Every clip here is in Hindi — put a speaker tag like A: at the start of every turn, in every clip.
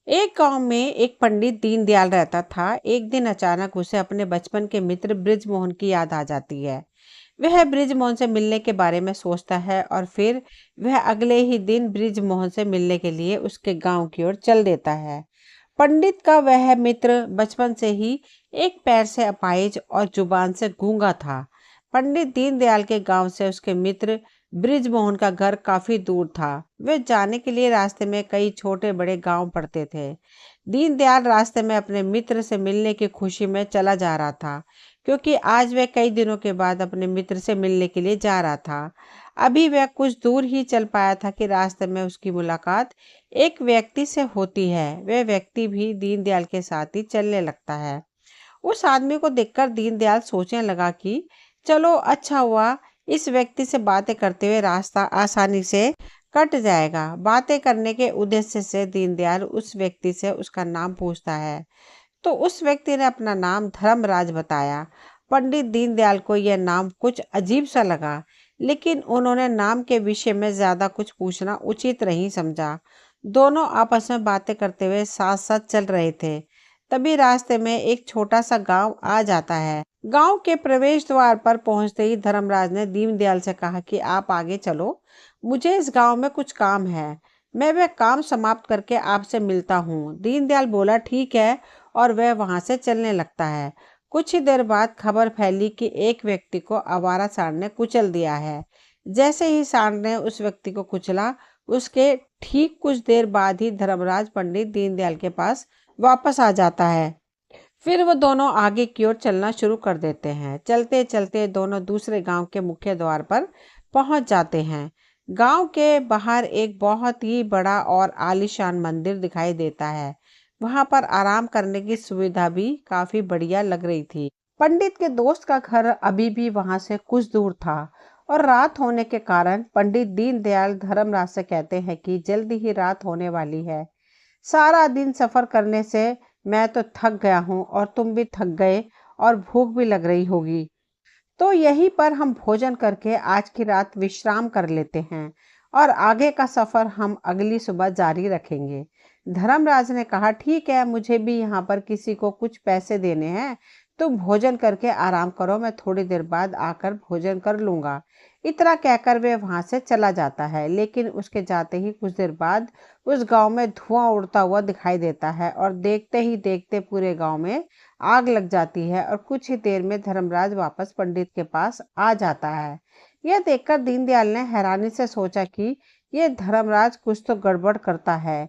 A: एक गांव में एक पंडित दीनदयाल रहता था। एक दिन अचानक उसे अपने बचपन के मित्र बृजमोहन की याद आ जाती है। वह बृजमोहन से मिलने के बारे में सोचता है और फिर वह अगले ही दिन बृजमोहन से मिलने के लिए उसके गांव की ओर चल देता है। पंडित का वह मित्र बचपन से ही एक पैर से अपाहिज और जुबान से गूंगा था। पंडित दीनदयाल के गांव से उसके मित्र बृजमोहन का घर काफी दूर था। वे जाने के लिए रास्ते में कई छोटे बड़े गांव पड़ते थे। दीनदयाल रास्ते में अपने मित्र से मिलने की खुशी में चला जा रहा था, क्योंकि आज वह कई दिनों के बाद अपने मित्र से मिलने के लिए जा रहा था। अभी वह कुछ दूर ही चल पाया था कि रास्ते में उसकी मुलाकात एक व्यक्ति से होती है। वह व्यक्ति भी दीनदयाल के साथ ही चलने लगता है। उस आदमी को देखकर दीनदयाल सोचने लगा कि चलो अच्छा हुआ, इस व्यक्ति से बातें करते हुए रास्ता आसानी से कट जाएगा। बातें करने के उद्देश्य से दीनदयाल उस व्यक्ति से उसका नाम पूछता है, तो उस व्यक्ति ने अपना नाम धर्मराज बताया। पंडित दीनदयाल को यह नाम कुछ अजीब सा लगा, लेकिन उन्होंने नाम के विषय में ज्यादा कुछ पूछना उचित नहीं समझा। दोनों आपस में बातें करते हुए साथ साथ चल रहे थे। तभी रास्ते में एक छोटा सा गांव आ जाता है। गांव के प्रवेश द्वार पर पहुंचते ही धर्मराज ने दीनदयाल से कहा कि आप आगे चलो, मुझे इस गांव में कुछ काम है। मैं वह काम समाप्त करके आपसे मिलता हूँ। दीनदयाल बोला ठीक है, और वह वहां से चलने लगता है। कुछ ही देर बाद खबर फैली कि एक व्यक्ति को आवारा सांड ने कुचल दिया है। जैसे ही सांड ने उस व्यक्ति को कुचला, उसके ठीक कुछ देर बाद ही धर्मराज पंडित दीनदयाल के पास वापस आ जाता है। फिर वो दोनों आगे की ओर चलना शुरू कर देते हैं। चलते चलते दोनों दूसरे गांव के मुख्य द्वार पर पहुंच जाते हैं। गांव के बाहर एक बहुत ही बड़ा और आलीशान मंदिर दिखाई देता है। वहां पर आराम करने की सुविधा भी काफी बढ़िया लग रही थी। पंडित के दोस्त का घर अभी भी वहां से कुछ दूर था, और रात होने के कारण पंडित दीनदयाल धर्मराज से कहते हैं कि जल्दी ही रात होने वाली है। सारा दिन सफर करने से मैं तो थक गया हूँ, और तुम भी थक गए, और भूख भी लग रही होगी। तो यहीं पर हम भोजन करके आज की रात विश्राम कर लेते हैं, और आगे का सफर हम अगली सुबह जारी रखेंगे। धर्मराज ने कहा ठीक है, मुझे भी यहाँ पर किसी को कुछ पैसे देने हैं। तुम भोजन करके आराम करो, मैं थोड़ी देर बाद आकर भोजन कर लूंगा। इतना कहकर वे वहां से चला जाता है। लेकिन उसके जाते ही कुछ देर बाद उस गांव में धुआं उड़ता हुआ दिखाई देता है, और देखते ही देखते पूरे गांव में आग लग जाती है। और कुछ ही देर में धर्मराज वापस पंडित के पास आ जाता है। यह देखकर दीनदयाल ने हैरानी से सोचा कि यह धर्मराज कुछ तो गड़बड़ करता है।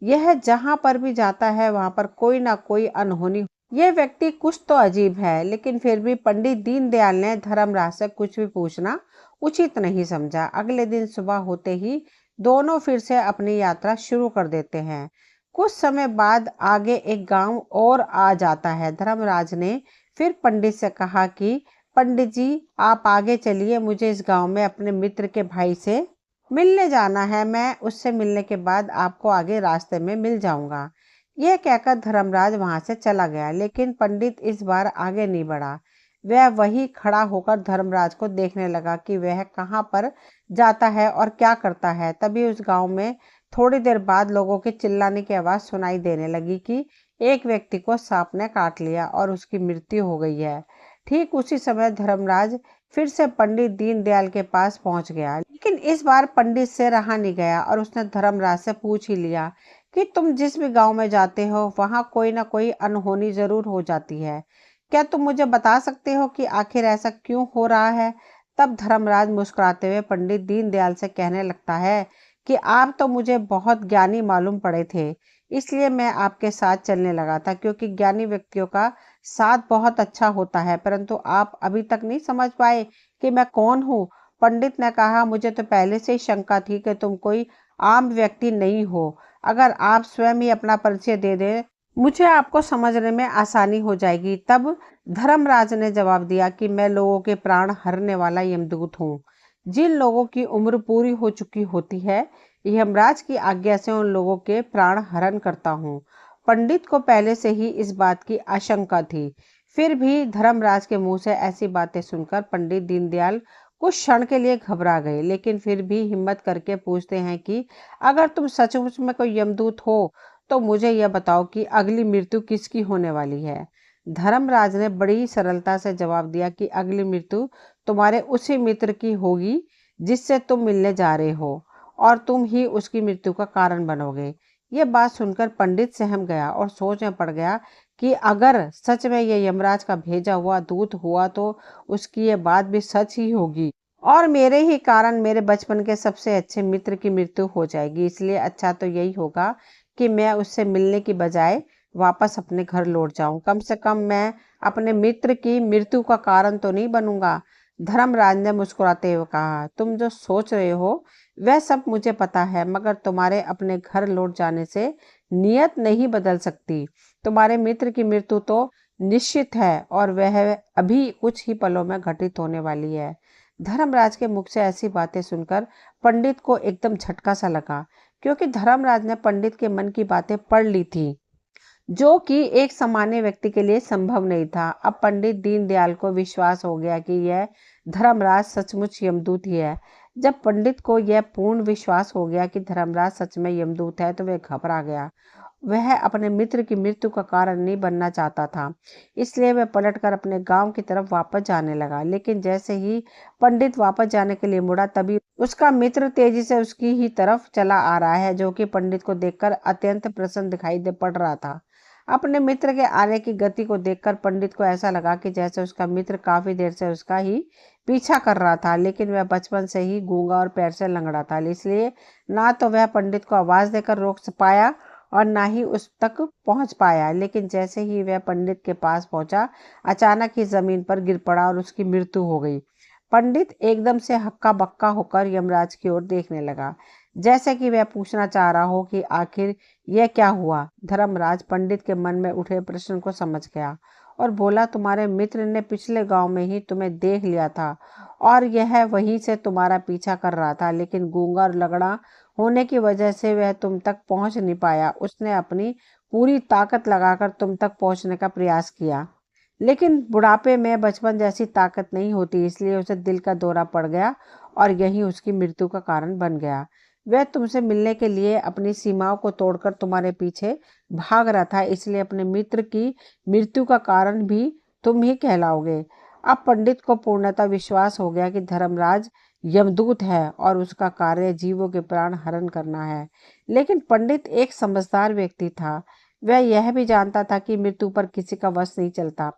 A: यह जहां पर भी जाता है वहां पर कोई ना कोई अनहोनी। यह व्यक्ति कुछ तो अजीब है। लेकिन फिर भी पंडित दीनदयाल ने धर्मराज से कुछ भी पूछना उचित नहीं समझा। अगले दिन सुबह होते ही दोनों फिर से अपनी यात्रा शुरू कर देते हैं। कुछ समय बाद आगे एक गांव और आ जाता है। धर्मराज ने फिर पंडित से कहा कि पंडित जी, आप आगे चलिए, मुझे इस गांव में अपने मित्र के भाई से मिलने जाना है। मैं उससे मिलने के बाद आपको आगे रास्ते में मिल जाऊंगा। यह कहकर धर्मराज वहां से चला गया। लेकिन पंडित इस बार आगे नहीं बढ़ा। वह वही खड़ा होकर धर्मराज को देखने लगा कि वह कहाँ पर जाता है और क्या करता है। तभी उस गांव में थोड़ी देर बाद लोगों के चिल्लाने की आवाज सुनाई देने लगी कि एक व्यक्ति को सांप ने काट लिया और उसकी मृत्यु हो गई है। ठीक उसी समय धर्मराज फिर से पंडित दीनदयाल के पास पहुंच गया। लेकिन इस बार पंडित से रहा नहीं गया, और उसने धर्मराज से पूछ ही लिया कि तुम जिस भी गांव में जाते हो वहां कोई ना कोई अनहोनी जरूर हो जाती है। क्या तुम मुझे बता सकते हो कि आखिर ऐसा क्यों हो रहा है? तब धर्मराज मुस्कुराते हुए पंडित दीनदयाल से कहने लगता है कि आप तो मुझे बहुत ज्ञानी मालूम पड़े थे, इसलिए मैं आपके साथ चलने लगा था, क्योंकि ज्ञानी व्यक्तियों का साथ बहुत अच्छा होता है। परंतु आप अभी तक नहीं समझ पाए कि मैं कौन हूँ। पंडित ने कहा, मुझे तो पहले से ही शंका थी कि तुम कोई आम व्यक्ति नहीं हो। अगर आप स्वयं ही अपना परिचय दे दें, मुझे आपको समझने में आसानी हो जाएगी। तब धर्मराज ने जवाब दिया कि मैं लोगों के प्राण हरने वाला यमदूत हूँ। जिन लोगों की उम्र पूरी हो चुकी होती है, यमराज की आज्ञा से उन लोगों के प्राण हरण करता हूँ। पंडित को पहले से ही इस बात की आशंका थी। फिर भी धर्मराज के मुंह से ऐसी बातें सुनकर पंडित दीनदयाल कुछ क्षण के लिए घबरा गए। लेकिन फिर भी हिम्मत करके पूछते हैं कि अगर तुम सचमुच में कोई यमदूत हो तो मुझे यह बताओ कि अगली मृत्यु किसकी होने वाली है। धर्मराज ने बड़ी सरलता से जवाब दिया कि अगली मृत्यु तुम्हारे उसी मित्र की होगी जिससे तुम मिलने जा रहे हो, और तुम ही उसकी मृत्यु का कारण बनोगे। यह बात सुनकर पंडित सहम गया और सोच में पड़ गया कि अगर सच में यह यमराज का भेजा हुआ दूत हुआ तो उसकी यह बात भी सच ही होगी, और मेरे ही कारण मेरे बचपन के सबसे अच्छे मित्र की मृत्यु हो जाएगी। इसलिए अच्छा तो यही होगा कि मैं उससे मिलने की बजाय वापस अपने घर लौट जाऊं। कम से कम मैं अपने मित्र की मृत्यु का कारण तो नहीं बनूंगा। धर्मराज ने मुस्कुराते हुए कहा, तुम जो सोच रहे हो वह सब मुझे पता है, मगर तुम्हारे अपने घर लौट जाने से नियत नहीं बदल सकती। तुम्हारे मित्र की मृत्यु तो निश्चित है, और वह अभी कुछ ही पलों में घटित होने वाली है। धर्मराज के मुख से ऐसी बातें सुनकर पंडित को एकदम झटका सा लगा, क्योंकि धर्मराज ने पंडित के मन की बातें पढ़ ली थी, जो कि एक सामान्य व्यक्ति के लिए संभव नहीं था। अब पंडित दीनदयाल को विश्वास हो गया कि यह धर्मराज सचमुच यमदूत ही है। जब पंडित को यह पूर्ण विश्वास हो गया कि धर्मराज सच में यमदूत है तो वह घबरा गया। वह अपने मित्र की मृत्यु का कारण नहीं बनना चाहता था, इसलिए वह पलटकर अपने गांव की तरफ वापस जाने लगा। लेकिन जैसे ही पंडित वापस जाने के लिए मुड़ा, तभी उसका मित्र तेजी से उसकी ही तरफ चला आ रहा है, जो कि पंडित को देखकर अत्यंत प्रसन्न दिखाई दे पड़ रहा था। अपने मित्र के आने की गति को देखकर पंडित को ऐसा लगा कि जैसे उसका मित्र काफी देर से उसका ही पीछा कर रहा था, लेकिन वह बचपन से ही गूंगा और पैर से लंगड़ा था, इसलिए ना तो वह पंडित को आवाज देकर रोक पाया और ना ही उस तक पहुंच पाया। लेकिन जैसे ही वह पंडित के पास पहुंचा, अचानक ही जमीन पर गिर पड़ा और उसकी मृत्यु हो गई। पंडित एकदम से हक्का बक्का होकर यमराज की ओर देखने लगा, जैसे कि वह पूछना चाह रहा हो कि आखिर यह क्या हुआ। धर्मराज पंडित के मन में उठे प्रश्न को समझ गया और बोला, तुम्हारे मित्र ने पिछले गांव में ही तुम्हें देख लिया था और यह वहीं से तुम्हारा पीछा कर रहा था, लेकिन गूंगा और लगड़ा होने की वजह से वह तुम तक पहुंच नहीं पाया। उसने अपनी पूरी ताकत लगाकर तुम तक पहुंचने का प्रयास किया, लेकिन बुढ़ापे में बचपन जैसी ताकत नहीं होती, इसलिए उसे दिल का दौरा पड़ गया और यही उसकी मृत्यु का कारण बन गया। वह तुमसे मिलने के लिए अपनी सीमाओं को तोड़कर तुम्हारे पीछे भाग रहा था, इसलिए अपने मित्र की मृत्यु का कारण भी तुम ही कहलाओगे। अब पंडित को पूर्णतः विश्वास हो गया कि धर्मराज यमदूत है और उसका कार्य जीवों के प्राण हरण करना है। लेकिन पंडित एक समझदार व्यक्ति था। वह यह भी जानता था कि मृत्यु पर किसी का वश नहीं चलता,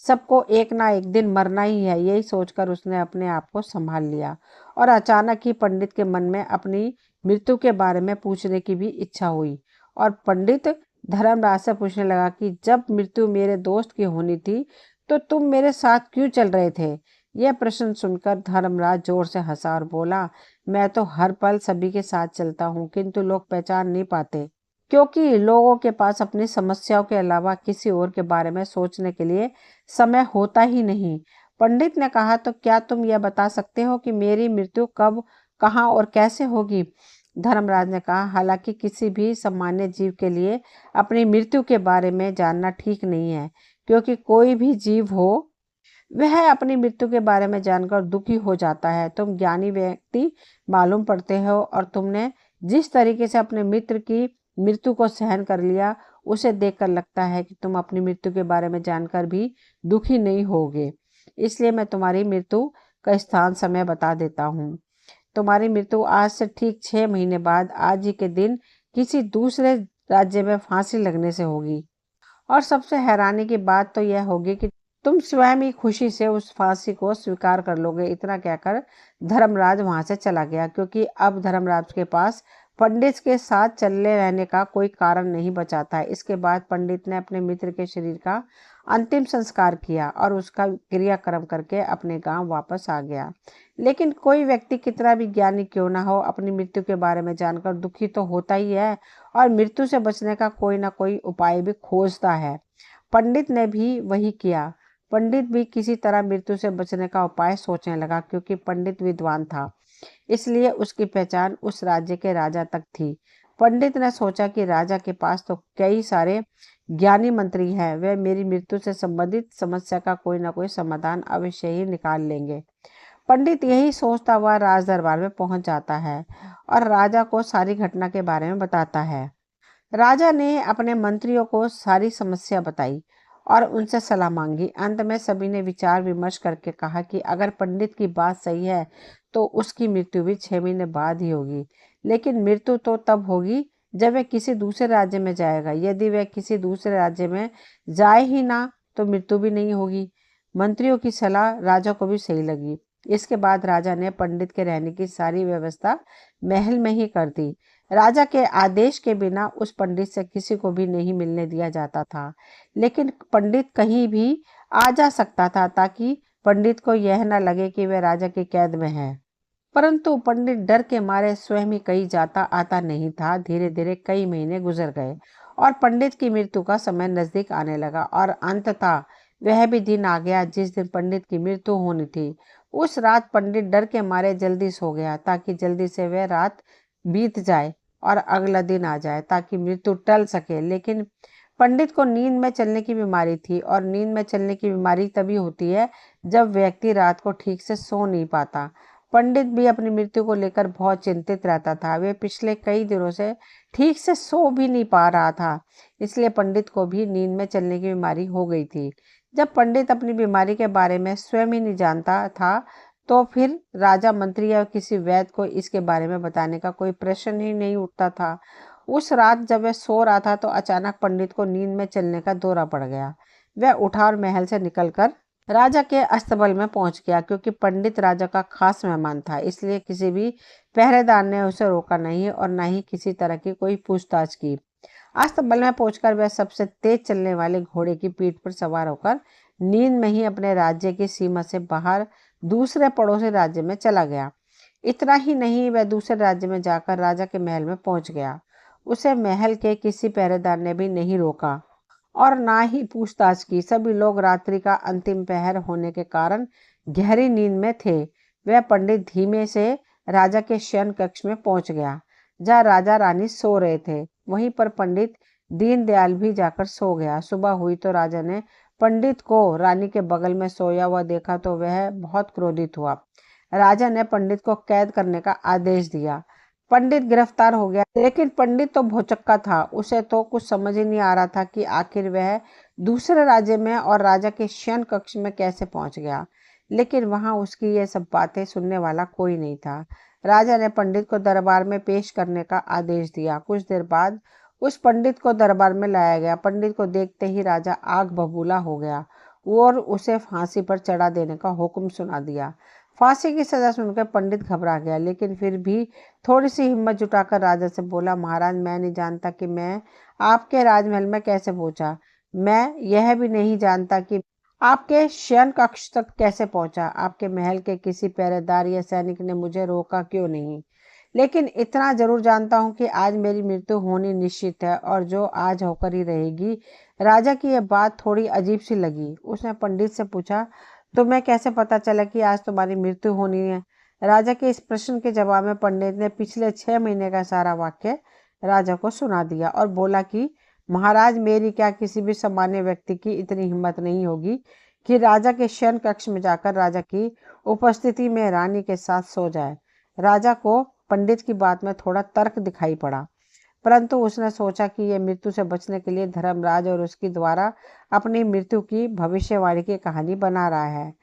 A: सबको एक ना एक दिन मरना ही है। यही सोचकर उसने अपने आप को संभाल लिया और अचानक ही पंडित के मन में अपनी मृत्यु के बारे में पूछने की भी इच्छा हुई। और पंडित धर्मराज से पूछने लगा कि जब मृत्यु मेरे दोस्त की होनी थी तो तुम मेरे साथ क्यों चल रहे थे। यह प्रश्न सुनकर धर्मराज जोर से हंसा और बोला, मैं तो हर पल सभी के साथ चलता हूँ, किंतु लोग पहचान नहीं पाते, क्योंकि लोगों के पास अपनी समस्याओं के अलावा किसी और के बारे में सोचने के लिए समय होता ही नहीं। पंडित ने कहा, तो क्या तुम यह बता सकते हो कि मेरी मृत्यु कब, कहाँ और कैसे होगी। धर्मराज ने कहा, हालांकि किसी भी सामान्य जीव के लिए अपनी मृत्यु के बारे में जानना ठीक नहीं है, क्योंकि कोई भी जीव हो वह अपनी मृत्यु के बारे में जानकर दुखी हो जाता है। तुम ज्ञानी व्यक्ति मालूम पड़ते हो और तुमने जिस तरीके से अपने मित्र की मृत्यु को सहन कर लिया, उसे देखकर लगता है कि तुम अपनी मृत्यु के बारे में जानकर भी दुखी नहीं होगे। इसलिए मैं तुम्हारी मृत्यु का स्थान समय बता देता हूँ। तुम्हारी मृत्यु आज से ठीक 6 महीने बाद आज ही के दिन किसी दूसरे राज्य में फांसी लगने से होगी। और सबसे हैरानी की बात तो यह होगी कि तुम स्वयं ही खुशी से उस फांसी को स्वीकार कर लोगे। इतना कहकर धर्मराज वहां से चला गया, क्योंकि अब धर्मराज के पास पंडित के साथ चलने रहने का कोई कारण नहीं बचा था। इसके बाद पंडित ने अपने मित्र के शरीर का अंतिम संस्कार किया और उसका क्रियाक्रम करके अपने गांव वापस आ गया। लेकिन कोई व्यक्ति कितना भी ज्ञानी क्यों ना हो, अपनी मृत्यु के बारे में जानकर दुखी तो होता ही है और मृत्यु से बचने का कोई ना कोई उपाय भी खोजता है। पंडित ने भी वही किया। पंडित भी किसी तरह मृत्यु से बचने का उपाय सोचने लगा, क्योंकि पंडित विद्वान था, इसलिए उसकी पहचान उस राज्य के राजा तक थी। पंडित ने सोचा कि राजा के पास तो कई सारे ज्ञानी मंत्री हैं, वे मेरी मृत्यु से संबंधित समस्या का कोई ना कोई समाधान अवश्य ही निकाल लेंगे। पंडित यही सोचता हुआ राज दरबार में पहुंच जाता है और राजा को सारी घटना के बारे में बताता है। राजा ने अपने मंत्रियों को सारी समस्या बताई और उनसे सलाह मांगी। अंत में सभी ने विचार विमर्श करके कहा कि अगर पंडित की बात सही है तो उसकी मृत्यु भी 6 महीने बाद ही होगी, लेकिन मृत्यु तो तब होगी जब वह किसी दूसरे राज्य में जाएगा। यदि वह किसी दूसरे राज्य में जाए ही ना तो मृत्यु भी नहीं होगी। मंत्रियों की सलाह राजा को भी सही लगी। इसके बाद राजा ने पंडित के रहने की सारी व्यवस्था महल में ही कर दी। राजा के आदेश के बिना उस पंडित से किसी को भी नहीं मिलने दिया जाता था, लेकिन पंडित कहीं भी आ जा सकता था ताकि पंडित को यह न लगे कि वह राजा की कैद में है। परंतु पंडित डर के मारे स्वयं ही कहीं जाता आता नहीं था। धीरे धीरे कई महीने गुजर गए और पंडित की मृत्यु का समय नजदीक आने लगा और अंततः वह भी दिन आ गया जिस दिन पंडित की मृत्यु होनी थी। उस रात पंडित डर के मारे जल्दी सो गया ताकि जल्दी से वह रात बीत जाए और अगला दिन आ जाए ताकि मृत्यु टल सके। लेकिन पंडित को नींद में चलने की बीमारी थी और नींद में चलने की बीमारी तभी होती है जब व्यक्ति रात को ठीक से सो नहीं पाता। पंडित भी अपनी मृत्यु को लेकर बहुत चिंतित रहता था। वे पिछले कई दिनों से ठीक से सो भी नहीं पा रहा था, इसलिए पंडित को भी नींद में चलने की बीमारी हो गई थी। जब पंडित अपनी बीमारी के बारे में स्वयं ही नहीं जानता था तो फिर राजा, मंत्री या किसी वैद्य को इसके बारे में बताने का कोई प्रश्न ही नहीं उठता था। उस रात जब वह सो रहा था तो अचानक पंडित को नींद में चलने का दौरा पड़ गया। वह उठा और महल से निकलकर राजा के अस्तबल में पहुंच गया। क्योंकि पंडित राजा का खास मेहमान था, इसलिए किसी भी पहरेदार ने उसे रोका नहीं और न ही किसी तरह की कोई पूछताछ की। अस्तबल में पहुंचकर वह सबसे तेज चलने वाले घोड़े की पीठ पर सवार होकर नींद में ही अपने राज्य की सीमा से बाहर दूसरे पड़ोसी राज्य में चला गया। इतना ही नहीं, वह दूसरे राज्य में जाकर राजा के महल में पहुंच गया। उसे महल के किसी पहरेदार ने भी नहीं रोका और ना ही पूछताछ की। सभी लोग रात्रि का अंतिम पहर होने के कारण गहरी नींद में थे। वह पंडित धीमे से राजा के शयन कक्ष में पहुंच गया जहाँ राजा रानी सो रहे थे। वहीं पर पंडित दीनदयाल भी जाकर सो गया। सुबह हुई तो राजा ने पंडित को रानी के बगल में सोया हुआ देखा तो वह बहुत क्रोधित हुआ। राजा ने पंडित को कैद करने का आदेश दिया। पंडित गिरफ्तार हो गया, लेकिन पंडित तो भौचक्का था। उसे तो कुछ समझ ही नहीं आ रहा था कि आखिर वह दूसरे राज्य में और राजा के शयन कक्ष में कैसे पहुंच गया। लेकिन वहां उसकी ये सब बातें सुनने वाला कोई नहीं था। राजा ने पंडित को दरबार में पेश करने का आदेश दिया। कुछ देर बाद उस पंडित को दरबार में लाया गया। पंडित को देखते ही राजा आग बबूला हो गया और उसे फांसी पर चढ़ा देने का हुक्म सुना दिया। फांसी की सजा सुनकर पंडित घबरा गया, लेकिन फिर भी थोड़ी सी हिम्मत जुटाकर राजा से बोला, महाराज, मैं नहीं जानता कि मैं आपके राजमहल में कैसे पहुंचा। मैं यह भी नहीं जानता कि आपके शयन कक्ष तक कैसे पहुंचा। आपके महल के किसी पहरेदार या सैनिक ने मुझे रोका क्यों नहीं। लेकिन इतना जरूर जानता हूं कि आज मेरी मृत्यु होनी निश्चित है और जो आज होकर ही रहेगी। राजा की यह बात थोड़ी अजीब सी लगी। उसने पंडित से पूछा, तुम्हें कैसे पता चला कि आज तुम्हारी मृत्यु होनी है। राजा के इस प्रश्न के जवाब में पंडित ने पिछले 6 महीने का सारा वाक्य राजा को सुना दिया और बोला कि महाराज, मेरी क्या किसी भी सामान्य व्यक्ति की इतनी हिम्मत नहीं होगी कि राजा के शयन कक्ष में जाकर राजा की उपस्थिति में रानी के साथ सो जाए। राजा को पंडित की बात में थोड़ा तर्क दिखाई पड़ा, परंतु उसने सोचा कि यह मृत्यु से बचने के लिए धर्मराज और उसके द्वारा अपनी मृत्यु की भविष्यवाणी की कहानी बना रहा है।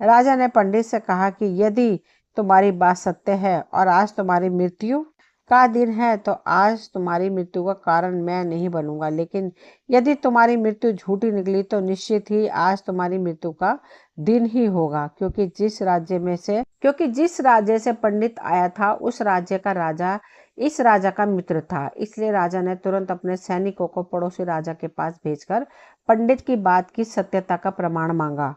A: राजा ने पंडित से कहा कि यदि तुम्हारी बात सत्य है और आज तुम्हारी मृत्यु का दिन है तो आज तुम्हारी मृत्यु का कारण मैं नहीं बनूंगा, लेकिन यदि तुम्हारी मृत्यु झूठी निकली तो निश्चित ही आज तुम्हारी मृत्यु का दिन ही होगा। क्योंकि जिस राज्य से पंडित आया था उस राज्य का राजा इस राजा का मित्र था। इसलिए राजा ने तुरंत अपने सैनिकों को पड़ोसी राजा के पास भेजकर पंडित की बात की सत्यता का प्रमाण मांगा।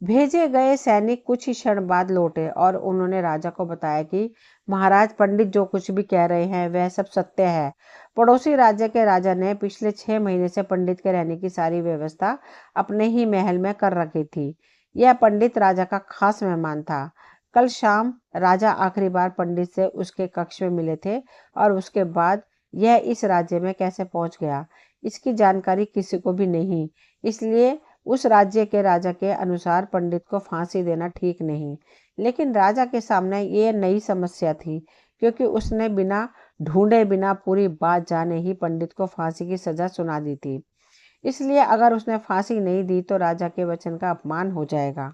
A: भेजे गए सैनिक कुछ ही क्षण बाद लौटे और उन्होंने राजा को बताया कि महाराज, पंडित जो कुछ भी कह रहे हैं वह सब सत्य है। पड़ोसी राज्य के राजा ने पिछले 6 महीने से पंडित के रहने की सारी व्यवस्था अपने ही महल में कर रखी थी। यह पंडित राजा का खास मेहमान था। कल शाम राजा आखिरी बार पंडित से उसके कक्ष में मिले थे और उसके बाद यह इस राज्य में कैसे पहुंच गया, इसकी जानकारी किसी को भी नहीं। इसलिए उस राज्य के राजा के अनुसार पंडित को फांसी देना ठीक नहीं। लेकिन राजा के सामने ये नई समस्या थी, क्योंकि उसने बिना ढूंढे बिना पूरी बात जाने ही पंडित को फांसी की सजा सुना दी थी। इसलिए अगर उसने फांसी नहीं दी तो राजा के वचन का अपमान हो जाएगा।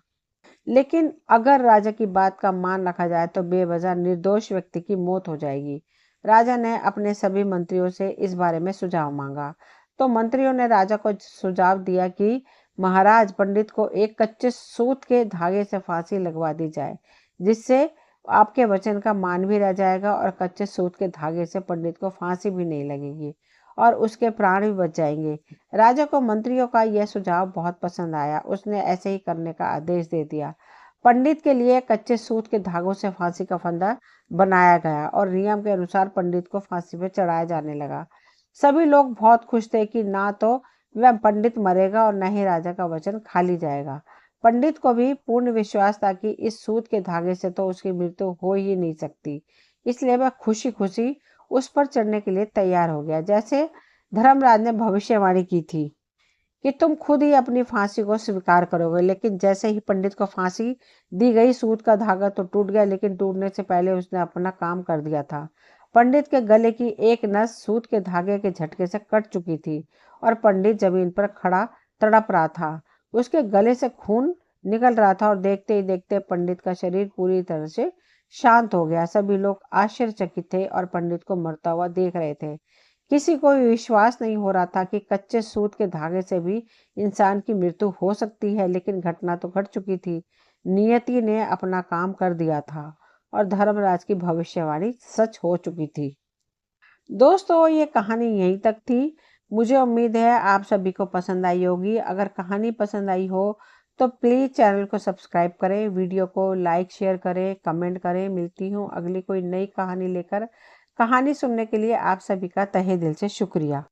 A: लेकिन अगर राजा की बात का मान रखा जाए तो बेवजह निर्दोष व्यक्ति की मौत हो जाएगी। राजा ने अपने सभी मंत्रियों से इस बारे में सुझाव मांगा। तो मंत्रियों ने राजा को सुझाव दिया कि महाराज, पंडित को एक कच्चे सूत के धागे से फांसी लगवा दी जाए, जिससे आपके वचन का मान भी रह जाएगा और कच्चे सूत के धागे से पंडित को फांसी भी नहीं लगेगी और उसके प्राण भी बच जाएंगे। राजा को मंत्रियों का यह सुझाव बहुत पसंद आया। उसने ऐसे ही करने का आदेश दे दिया। पंडित के लिए कच्चे सूत के धागों से फांसी का फंदा बनाया गया और नियम के अनुसार पंडित को फांसी पर चढ़ाया जाने लगा। सभी लोग बहुत खुश थे कि ना तो वह पंडित मरेगा और न ही राजा का वचन खाली जाएगा। पंडित को भी पूर्ण विश्वास था कि इस सूत के धागे से तो उसकी मृत्यु हो ही नहीं सकती। इसलिए वह खुशी खुशी उस पर चढ़ने के लिए तैयार हो गया। जैसे धर्मराज ने भविष्यवाणी की थी कि तुम खुद ही अपनी फांसी को स्वीकार करोगे। लेकिन जैसे ही पंडित को फांसी दी गई, सूत का धागा तो टूट गया, लेकिन टूटने से पहले उसने अपना काम कर दिया था। पंडित के गले की एक नस सूत के धागे के झटके से कट चुकी थी और पंडित जमीन पर खड़ा तड़प रहा था। उसके गले से खून निकल रहा था और देखते ही देखते पंडित का शरीर पूरी तरह से शांत हो गया। सभी लोग आश्चर्यचकित थे और पंडित को मरता हुआ देख रहे थे। किसी को विश्वास नहीं हो रहा था कि कच्चे सूत के धागे से भी इंसान की मृत्यु हो सकती है। लेकिन घटना तो घट चुकी थी। नियति ने अपना काम कर दिया था और धर्मराज की भविष्यवाणी सच हो चुकी थी। दोस्तों, ये कहानी यहीं तक थी। मुझे उम्मीद है आप सभी को पसंद आई होगी। अगर कहानी पसंद आई हो तो प्लीज़ चैनल को सब्सक्राइब करें, वीडियो को लाइक शेयर करें, कमेंट करें। मिलती हूँ अगली कोई नई कहानी लेकर। कहानी सुनने के लिए आप सभी का तहे दिल से शुक्रिया।